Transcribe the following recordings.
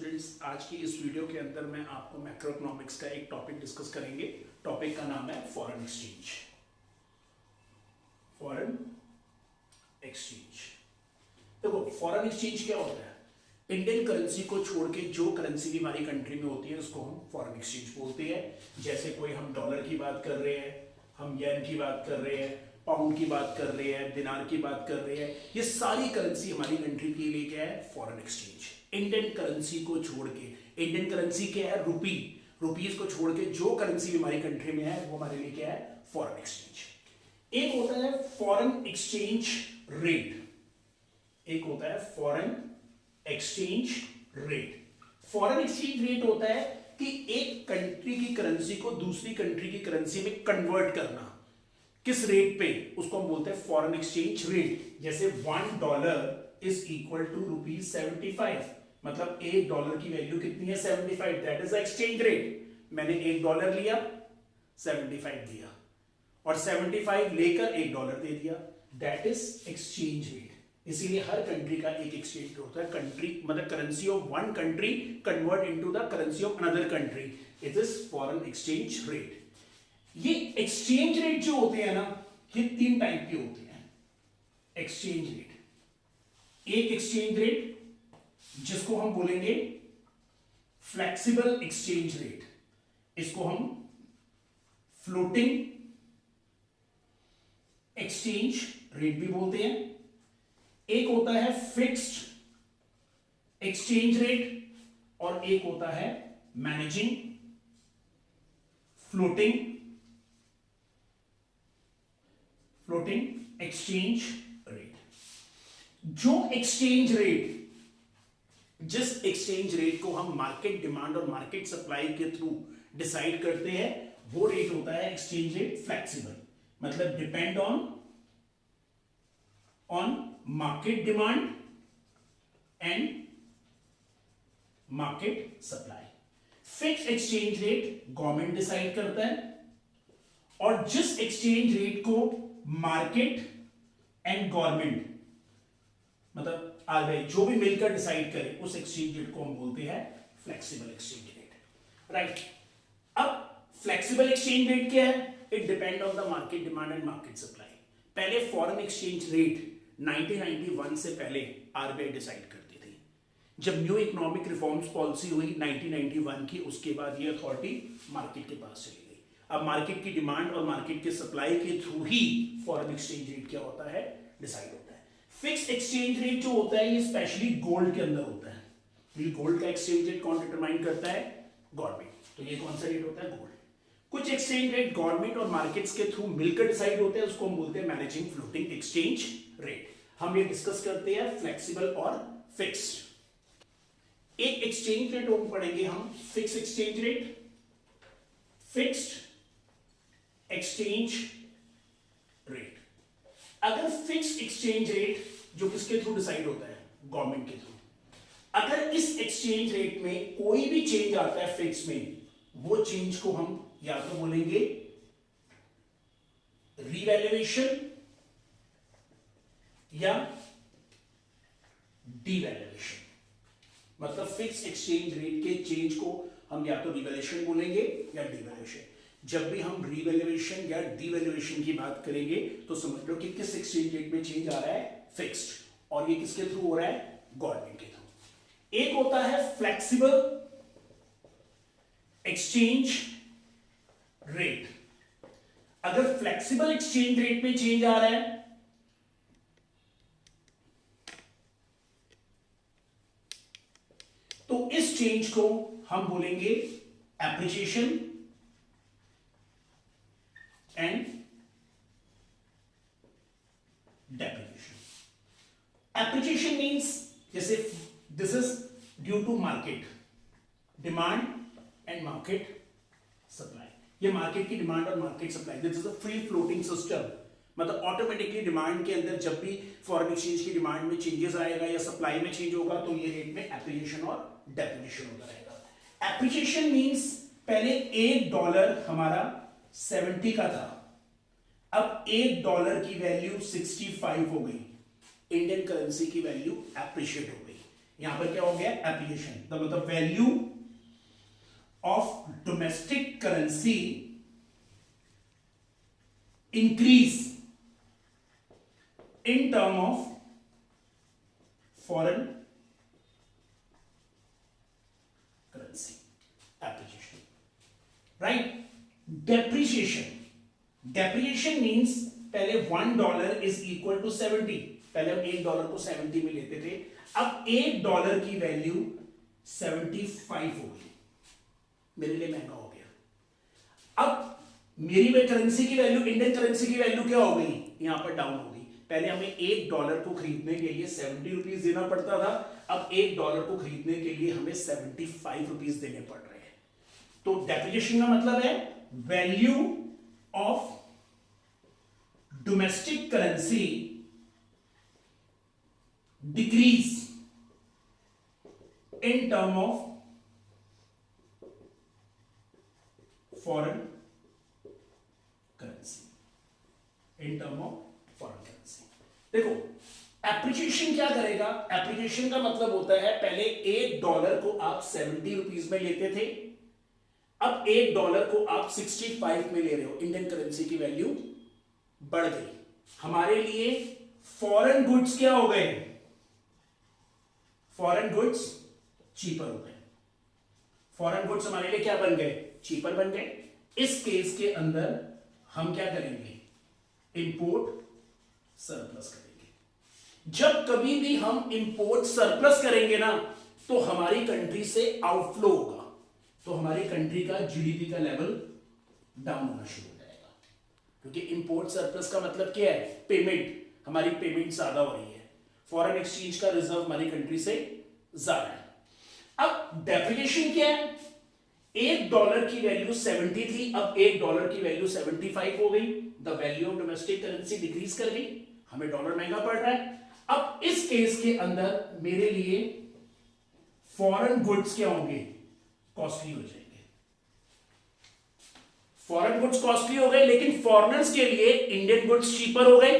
Students, आज की इस वीडियो के अंदर मैं आपको मैक्रो इकोनॉमिक्स का एक टॉपिक डिस्कस करेंगे। टॉपिक का नाम है फॉरेन एक्सचेंज। फॉरेन एक्सचेंज, देखो फॉरेन एक्सचेंज क्या होता है? इंडियन करेंसी को छोड़ के जो करेंसी भी हमारी कंट्री में होती है उसको हम फॉरेन एक्सचेंज बोलते हैं। जैसे कोई हम डॉलर की बात कर रहे हैं, हम येन की बात कर रहे हैं, पाउंड की बात कर रहे हैं, दिनार की बात कर रहे हैं, ये सारी करेंसी हमारी कंट्री के लिए क्या है? Foreign exchange. इंडियन करेंसी को छोड़ के, इंडियन करेंसी क्या है? रुपी, रुपीज को छोड़ के जो करेंसी भी हमारी कंट्री में है वो हमारे लिए क्या है? Foreign exchange. एक होता है फॉरेन एक्सचेंज रेट, एक होता है foreign exchange rate. Foreign exchange rate होता है कि एक कंट्री की करेंसी को दूसरी कंट्री की करेंसी में कन्वर्ट करना। किस रेट पे? उसको हम बोलते हैं फॉरेन एक्सचेंज रेट। जैसे $1 इज इक्वल टू ₹75, मतलब $1 की वैल्यू कितनी है? 75। That is exchange rate. मैंने $1 लिया, 75 दिया, और 75 लेकर $1 दे दिया। That is exchange rate. इसीलिए हर कंट्री का एक एक्सचेंज रेट होता है। कंट्री मतलब currency of one country convert into the currency of another country, it is foreign exchange rate. ये एक्सचेंज रेट जो होते हैं ना, ये 3 टाइप के होते हैं एक्सचेंज रेट। एक एक्सचेंज रेट जिसको हम बोलेंगे फ्लेक्सिबल एक्सचेंज रेट, इसको हम फ्लोटिंग एक्सचेंज रेट भी बोलते हैं। एक होता है फिक्स्ड एक्सचेंज रेट और एक होता है मैनेजिंग फ्लोटिंग एक्सचेंज रेट। जो एक्सचेंज रेट, जिस एक्सचेंज रेट को हम मार्केट डिमांड और मार्केट सप्लाई के थ्रू डिसाइड करते हैं, वो रेट होता है एक्सचेंज रेट फ्लेक्सिबल। मतलब depend on market demand and market supply. Fix exchange rate government decide करता है, और जिस एक्सचेंज रेट को मार्केट एंड गवर्नमेंट मतलब आरबीआई जो भी मिलकर डिसाइड करे, उस एक्सचेंज रेट को हम बोलते हैं फ्लेक्सिबल एक्सचेंज रेट। राइट। अब फ्लेक्सिबल एक्सचेंज रेट क्या है? It depend on the market demand and market supply. पहले फॉरेन एक्सचेंज रेट 1991 से पहले आरबीआई डिसाइड करती थी। जब न्यू इकोनॉमिक रिफॉर्म्स पॉलिसी हुई 1991 की, उसके बाद ये अथॉरिटी मार्केट के पास चली गई। अब मार्केट की डिमांड और मार्केट के सप्लाई के थ्रू ही फॉरेन एक्सचेंज रेट क्या होता है? डिसाइड होता है। फिक्स एक्सचेंज रेट जो होता है, ये स्पेशली गोल्ड के अंदर होता है। ये गोल्ड का एक्सचेंज रेट कौन डिटरमाइन करता है? गवर्नमेंट। तो ये कौन सा रेट होता है? गोल्ड। कुछ एक्सचेंज रेट गवर्नमेंट और मार्केट्स के थ्रू मिलकर डिसाइड होते हैं, उसको हम बोलते हैं मैनेजिंग फ्लोटिंग एक्सचेंज रेट। हम ये डिस्कस करते हैं फ्लेक्सिबल और फिक्स्ड। एक एक्सचेंज रेट हम पढ़ेंगे, हम fix exchange rate, fixed exchange rate. अगर फिक्स एक्सचेंज रेट जो किसके थ्रू डिसाइड होता है? गवर्नमेंट के थ्रू। अगर इस एक्सचेंज रेट में कोई भी चेंज आता है फिक्स में, वो चेंज को हम या तो बोलेंगे रिवैल्यूएशन या डिवैल्यूएशन। मतलब फिक्स एक्सचेंज रेट के चेंज को हम या तो रिवैल्यूएशन बोलेंगे या डिवैल्यूएशन। जब भी हम रिवैल्यूएशन या डिवैल्यूएशन की बात करेंगे तो समझ लो कि किस एक्सचेंज रेट में चेंज आ रहा है? फिक्स्ड। और ये किसके थ्रू हो रहा है? गवर्नमेंट के थ्रू। एक होता है फ्लेक्सिबल एक्सचेंज रेट। अगर फ्लेक्सिबल एक्सचेंज रेट में चेंज आ रहा है तो इस चेंज को हम बोलेंगे appreciation and depreciation. Appreciation means जैसे this is due to market demand and market supply. ये मार्केट की डिमांड और market supply, this is a free floating system. मतलब ऑटोमेटिकली डिमांड के अंदर जब भी फॉरेन एक्सचेंज की डिमांड में चेंजेस आएगा या सप्लाई में चेंज होगा तो ये रेट में एप्रिसिएशन और डेप्रिसिएशन होता रहेगा। एप्रिसिएशन मींस पहले $1 हमारा 70 का था, अब $1 की वैल्यू 65 हो गई। इंडियन करेंसी की वैल्यू एप्रिशिएट हो गई। यहां पर क्या हो गया, एप्रिसिएशन, तो मतलब value of domestic currency increase in term of foreign currency appreciation, right. Depreciation means पहले $1 इज इक्वल टू 70, पहले हम $1 को 70 में लेते थे, अब $1 की वैल्यू 75 हो गई, मेरे लिए महंगा हो गया। अब मेरी वे करेंसी की वैल्यू, इंडियन करेंसी की वैल्यू क्या हो गई, यहां पर डाउन हो गई। पहले हमें $1 को खरीदने के लिए 70 रुपीज देना पड़ता था, अब $1 को खरीदने के लिए हमें 75 रुपीज देने पड़ रहे हैं। तो डेप्रिसिएशन का मतलब है value of domestic currency decrease in term of foreign currency, in term of foreign currency. देखो एप्रिसिएशन क्या करेगा, एप्रिसिएशन का मतलब होता है पहले $1 को आप 70 रुपीज में लेते थे, अब $1 को आप 65 में ले रहे हो, इंडियन करेंसी की वैल्यू बढ़ गई। हमारे लिए फॉरेन गुड्स क्या हो गए, फॉरेन गुड्स चीपर हो गए, फॉरेन गुड्स हमारे लिए क्या बन गए, चीपर बन गए। इस केस के अंदर हम क्या करेंगे, इंपोर्ट सरप्लस करेंगे। जब कभी भी हम इंपोर्ट सरप्लस करेंगे ना, तो हमारी कंट्री से आउटफ्लो होगा, तो हमारी कंट्री का जीडीपी का लेवल डाउन होना शुरू हो जाएगा, क्योंकि इंपोर्ट सरप्लस का मतलब क्या है, पेमेंट, हमारी पेमेंट ज्यादा हो रही है, फॉरेन एक्सचेंज का रिजर्व हमारी कंट्री से ज्यादा है। अब डेप्रिसिएशन क्या है, $1 की वैल्यू 70 थी, अब $1 की वैल्यू 75 हो गई, the value of domestic currency decrease कर गई, हमें डॉलर महंगा पड़ रहा है। अब इस केस के अंदर मेरे लिए फॉरेन गुड्स क्या होंगे, कॉस्टली हो जाएंगे, फॉरेन गुड्स कॉस्टली हो गए, लेकिन फॉरेनर्स के लिए इंडियन गुड्स चीपर हो गए,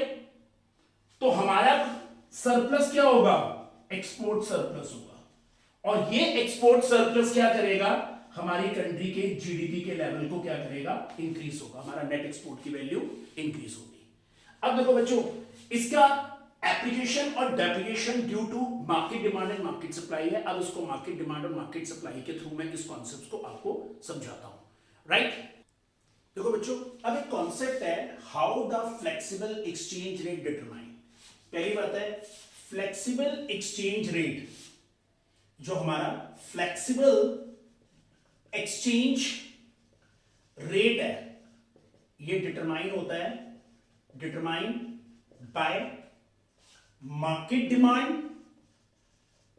तो हमारा सरप्लस क्या होगा, एक्सपोर्ट सरप्लस होगा, और ये एक्सपोर्ट सरप्लस क्या करेगा, हमारी कंट्री के जीडीपी के लेवल को क्या करेगा, इंक्रीज होगा, हमारा नेट एक्सपोर्ट की वैल्यू इंक्रीज होगी। अब देखो बच्चों, इसका एप्लीकेशन और depreciation due to market demand and market supply है। अब इसको मार्केट डिमांड और मार्केट सप्लाई के थ्रू मैं इस कॉन्सेप्ट को आपको समझाता हूं, राइट। देखो बच्चों, अब एक कॉन्सेप्ट है, how the flexible exchange rate determine. पहली बात है, फ्लेक्सिबल एक्सचेंज रेट, जो हमारा फ्लेक्सिबल एक्सचेंज रेट है, ये डिटरमाइन होता है, determine by market demand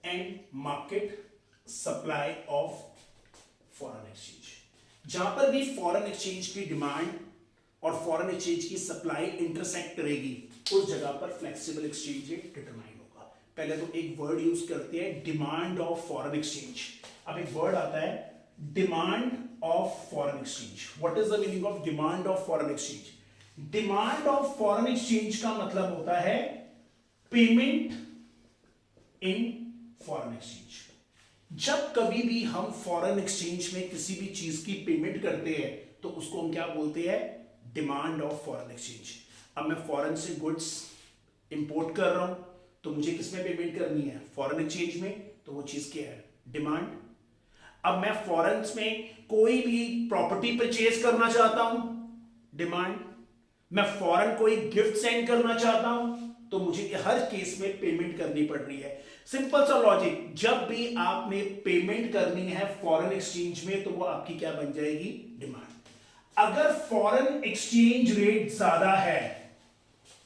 and market supply of foreign exchange. जहां पर भी फॉरेन एक्सचेंज की डिमांड और फॉरेन एक्सचेंज की सप्लाई इंटरसेक्ट करेगी, उस जगह पर फ्लेक्सिबल एक्सचेंज रेट डिटरमाइन होगा। पहले तो एक वर्ड यूज करते हैं, डिमांड ऑफ फॉरेन एक्सचेंज। अब एक वर्ड आता है, demand of foreign exchange. What is the meaning of demand of foreign exchange? Demand of foreign exchange का मतलब होता है पेमेंट इन फॉरेन एक्सचेंज। जब कभी भी हम फॉरेन एक्सचेंज में किसी भी चीज की पेमेंट करते हैं, तो उसको हम क्या बोलते हैं, डिमांड ऑफ फॉरेन एक्सचेंज। अब मैं फॉरेन से गुड्स इंपोर्ट कर रहा हूं, तो मुझे किसमें पेमेंट करनी है, फॉरेन एक्सचेंज में, तो वो चीज क्या है, डिमांड। अब मैं फॉरेन में कोई भी प्रॉपर्टी परचेज करना चाहता हूं, डिमांड। मैं फॉरेन कोई गिफ्ट सेंड करना चाहता हूं, तो मुझे हर केस में पेमेंट करनी पड़ रही है। सिंपल सा लॉजिक, जब भी आपने पेमेंट करनी है फॉरेन एक्सचेंज में, तो वो आपकी क्या बन जाएगी, डिमांड। अगर फॉरेन एक्सचेंज रेट ज्यादा है,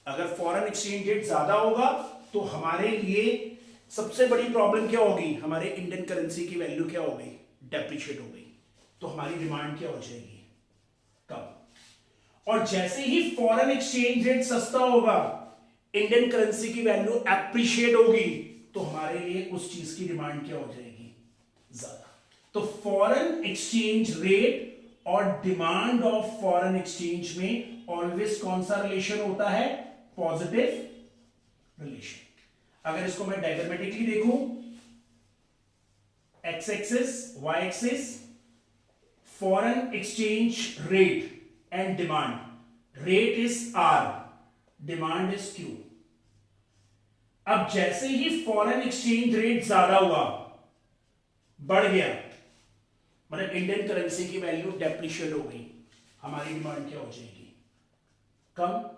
अगर फॉरेन एक्सचेंज रेट ज्यादा होगा, तो हमारे लिए सबसे बड़ी प्रॉब्लम क्या होगी, हमारे इंडियन करेंसी की वैल्यू क्या हो गई, डेप्रिशिएट हो गई, तो हमारी डिमांड क्या हो जाएगी, कम। और जैसे ही फॉरेन एक्सचेंज रेट सस्ता होगा, इंडियन करेंसी की वैल्यू एप्रिशिएट होगी, तो हमारे लिए उस चीज की डिमांड क्या हो जाएगी, ज्यादा। तो फॉरेन एक्सचेंज रेट और डिमांड ऑफ फॉरेन एक्सचेंज में ऑलवेज कौन सा रिलेशन होता है, पॉजिटिव रिलेशन। अगर इसको मैं डायग्रामेटिकली देखूं, X axis, Y axis, foreign exchange rate and demand. Rate is R, demand is Q. अब जैसे ही फॉरेन एक्सचेंज रेट ज्यादा हुआ, बढ़ गया, मतलब इंडियन करेंसी की वैल्यू डेप्रिशिएट हो गई, हमारी डिमांड क्या हो जाएगी? कम।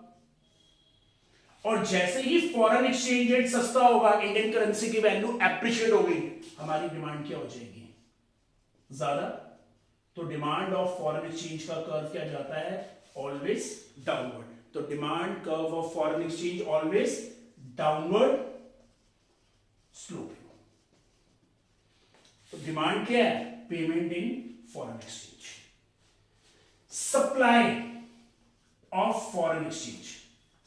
और जैसे ही फॉरेन एक्सचेंज रेट सस्ता होगा, इंडियन करेंसी की वैल्यू एप्रिशिएट हो गई, हमारी डिमांड क्या हो जाएगी? ज्यादा। तो डिमांड ऑफ फॉरेन एक्सचेंज का कर्व क्या जाता है? Always downward. तो demand curve of foreign exchange always downward sloping. तो डिमांड क्या है? Payment in foreign exchange. Supply of foreign exchange.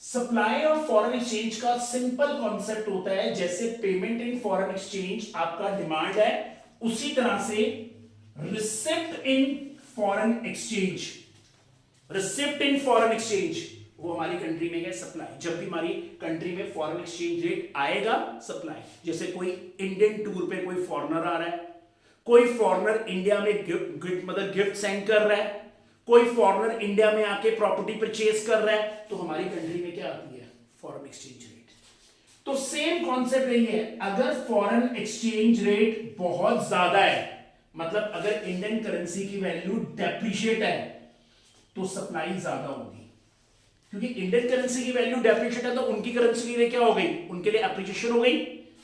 Supply of foreign exchange का सिंपल कॉन्सेप्ट होता है, जैसे पेमेंट इन फॉरेन एक्सचेंज आपका डिमांड है, उसी तरह से रिसिप्ट इन फॉरेन एक्सचेंज, रिसिप्ट इन फॉरेन एक्सचेंज वो हमारी कंट्री में है सप्लाई। जब भी हमारी कंट्री में फॉरेन एक्सचेंज रेट आएगा, सप्लाई। जैसे कोई इंडियन टूर पे कोई फॉरेनर आ रहा है, कोई फॉरेनर इंडिया में गिफ्ट सेंड कर रहा है, कोई फॉरेनर इंडिया में आके प्रॉपर्टी परचेज कर रहा है, तो हमारी कंट्री में क्या आती है? Foreign exchange rate. तो सेम कॉन्सेप्ट यही है, अगर फॉरेन एक्सचेंज रेट बहुत ज्यादा है, मतलब अगर इंडियन करेंसी की वैल्यू डेप्रिशिएट है, तो सप्लाई ज्यादा होगी। क्योंकि इंडियन करेंसी की वैल्यू डेप्रिशिएट है, तो उनकी करेंसी के लिए क्या हो गई? उनके लिए एप्रिशिएशन हो गई,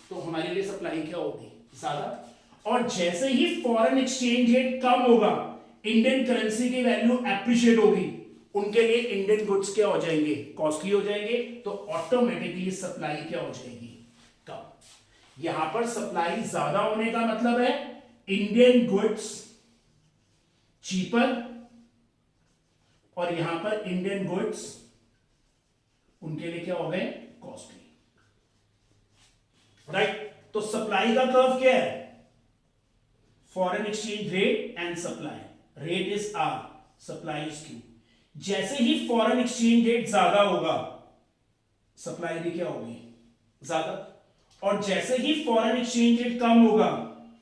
तो हमारे लिए सप्लाई क्या होगी? ज्यादा। और जैसे ही फॉरेन एक्सचेंज रेट कम होगा, इंडियन करेंसी की वैल्यू एप्रिशिएट होगी, उनके लिए इंडियन गुड्स क्या हो जाएंगे? कॉस्टली हो जाएंगे, तो ऑटोमेटिकली सप्लाई क्या हो जाएगी? कम। यहां पर सप्लाई ज्यादा होने का मतलब है इंडियन गुड्स चीपर, और यहां पर इंडियन गुड्स उनके लिए क्या हो गए? कॉस्टली। राइट। तो सप्लाई का कर्व क्या है? Foreign exchange rate and supply. Rate is R, supply is Q. जैसे ही फॉरेन एक्सचेंज रेट ज्यादा होगा, सप्लाई भी क्या होगी? ज्यादा। और जैसे ही फॉरेन एक्सचेंज रेट कम होगा,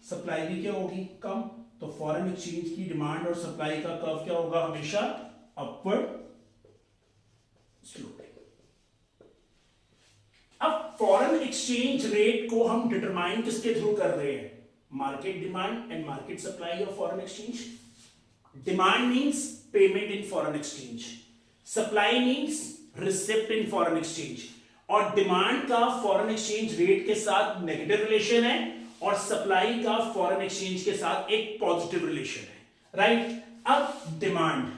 सप्लाई भी क्या होगी? कम। तो फॉरेन एक्सचेंज की डिमांड और सप्लाई का कर्व क्या होगा? हमेशा अपवर्ड स्लोपिंग। अब फॉरेन एक्सचेंज रेट को हम डिटरमाइन किसके थ्रू कर रहे हैं? Market demand and market supply of foreign exchange. Demand means payment in foreign exchange, supply means receipt in foreign exchange. और डिमांड का फॉरेन एक्सचेंज रेट के साथ नेगेटिव रिलेशन है, और सप्लाई का फॉरेन एक्सचेंज के साथ एक पॉजिटिव रिलेशन है। राइट। अब demand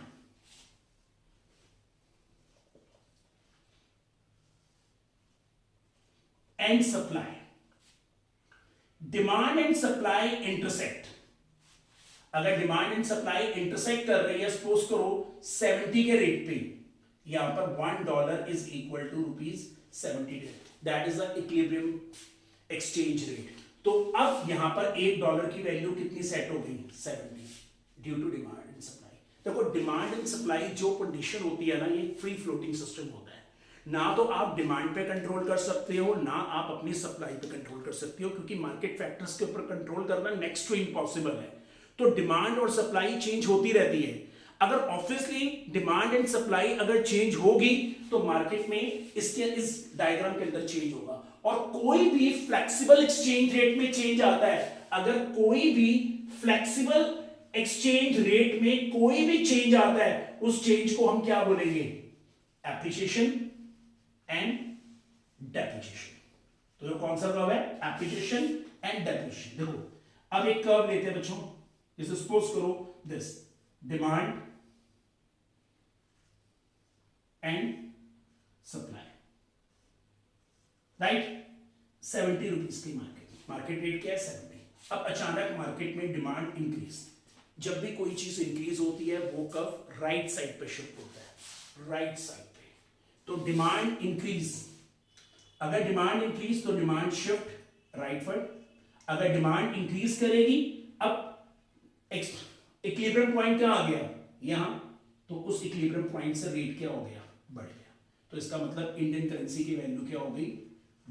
and supply, demand and supply intersect. अगर डिमांड एंड सप्लाई इंटरसेक्ट कर रही है, सपोज करो 70 के रेट पे, यहां पर $1 is equal to ₹70, that is the equilibrium exchange rate. तो अब यहां पर $1 की वैल्यू कितनी सेट हो गई? 70, due to demand and supply. देखो, डिमांड एंड सप्लाई जो कंडीशन होती है ना, ये फ्री फ्लोटिंग सिस्टम होता है। ना तो आप डिमांड पे कंट्रोल कर सकते हो, ना आप अपनी सप्लाई पे कंट्रोल कर सकते हो, क्योंकि मार्केट फैक्टर्स के ऊपर कंट्रोल करना नेक्स्ट टू इम्पॉसिबल है। तो डिमांड और सप्लाई चेंज होती रहती है। अगर ऑब्वियसली डिमांड एंड सप्लाई अगर चेंज होगी, तो मार्केट में इस डायग्राम के अंदर चेंज होगा। और कोई भी फ्लेक्सिबल एक्सचेंज रेट में चेंज आता है, अगर कोई भी फ्लेक्सिबल एक्सचेंज रेट में कोई भी चेंज आता है, उस चेंज को हम क्या बोलेंगे? Appreciation and depreciation. तो जो कौन सा कर्व है? Appreciation and depreciation. देखो, अब एक कर्व लेते हैं बच्चों, जैसे सपोज करो this demand and supply, right. 70 rupees की मार्केट रेट क्या है? 70। अब अचानक मार्केट में डिमांड इंक्रीज। जब भी कोई चीज इंक्रीज होती है, वो कर्व राइट साइड पे शिफ्ट होता है, राइट साइड पे। तो डिमांड इंक्रीज, अगर डिमांड इंक्रीज तो डिमांड शिफ्ट राइटवर्ड। अगर डिमांड इंक्रीज करेगी, अब इक्विलिब्रियम पॉइंट कहां आ गया? यहां। तो उस इक्विलिब्रियम पॉइंट से रेट क्या हो गया? बढ़ गया। तो इसका मतलब इंडियन करेंसी की वैल्यू क्या हो गई?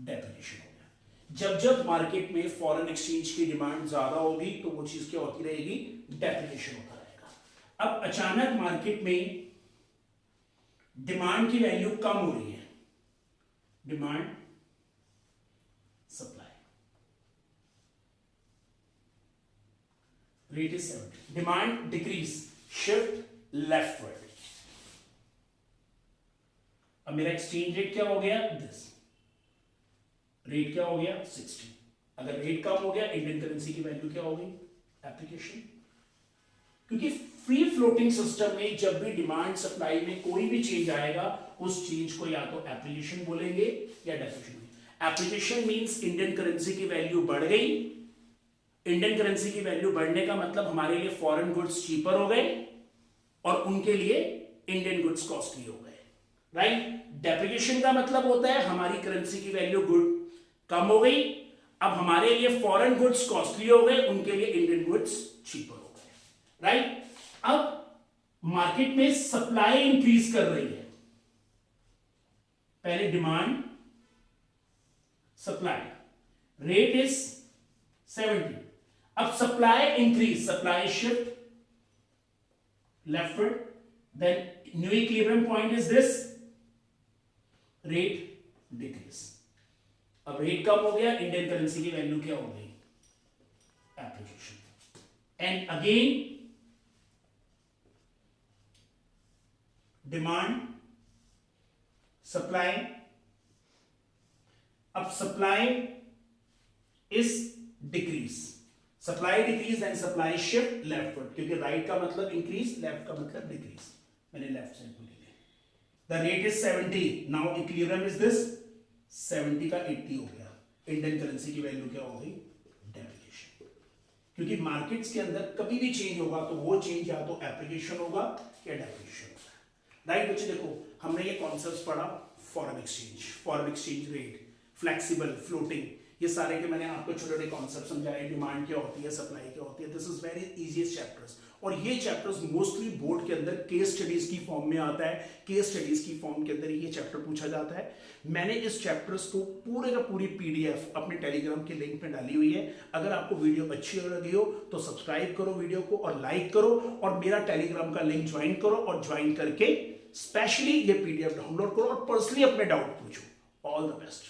डेप्रिसिएशन हो गया। जब जब मार्केट में फॉरेन एक्सचेंज की डिमांड ज्यादा होगी तो वो चीज क्या होती रहेगी, डेप्रिसिएशन होता रहेगा। अब अचानक मार्केट में डिमांड की वैल्यू कम हो रही है, demand supply, rate is 70, demand decrease, shift leftward. अब मेरा एक्सचेंज रेट क्या हो गया, दिस रेट क्या हो गया 60। अगर रेट कम हो गया इंडियन करेंसी की वैल्यू क्या होगी, एप्लीकेशन। क्योंकि फ्री फ्लोटिंग सिस्टम में जब भी डिमांड सप्लाई में कोई भी चेंज आएगा उस चेंज को या तो एप्लीकेशन बोलेंगे या depreciation. Application means Indian currency की वैल्यू बढ़ गई, इंडियन करेंसी की वैल्यू बढ़ने का मतलब हमारे लिए फॉरेन गुड्स चीपर हो गए और उनके लिए इंडियन गुड्स कॉस्टली हो गए, राइट। डेप्रिसिएशन का मतलब होता है हमारी करेंसी की वैल्यू गुड कम हो गई, अब हमारे लिए फॉरेन गुड्स कॉस्टली हो गए, उनके लिए इंडियन गुड्स चीपर हो गए, राइट। अब मार्केट में सप्लाई इंक्रीज कर रही है, पहले डिमांड सप्लाई, रेट इज 70, अब supply increase, supply shift leftward, then new equilibrium point is this, rate decrease. अब रेट कम हो गया, इंडियन करेंसी की वैल्यू क्या हो गई, application. And again demand supply, अब supply is decrease, supply decrease and supply shift leftward, क्योंकि राइट का मतलब इंक्रीज, लेफ्ट का मतलब डिक्रीज, मैंने लेफ्ट साइड को ले लिया। The rate is 70, now equilibrium is this, 70 का 80 हो गया, इंडियन करेंसी की वैल्यू क्या हो गई, डेप्रिसिएशन। क्योंकि मार्केट्स के अंदर कभी भी चेंज होगा तो वो चेंज या तो एप्लीकेशन होगा या डेप्रिसिएशन होगा, राइट बच्चे। देखो हमने ये कॉन्सेप्ट्स पढ़ा, foreign exchange rate, flexible, floating, ये सारे के मैंने आपको छोटे छोटे कॉन्सेप्ट समझाए, डिमांड क्या होती है, सप्लाई क्या होती है, this is very easiest chapters. और ये चैप्टर्स मोस्टली बोर्ड के अंदर केस स्टडीज की फॉर्म में आता है, केस स्टडीज की फॉर्म के अंदर ये चैप्टर पूछा जाता है। मैंने इस चैप्टर्स को पूरे का पूरी पीडीएफ अपने टेलीग्राम के लिंक पे डाली हुई है, अगर आपको वीडियो अच्छी लगी हो तो सब्सक्राइब करो वीडियो को और लाइक करो, और मेरा टेलीग्राम का लिंक ज्वाइन करो, और ज्वाइन करके स्पेशली ये पीडीएफ डाउनलोड करो और पर्सनली अपने डाउट पूछो। All the best.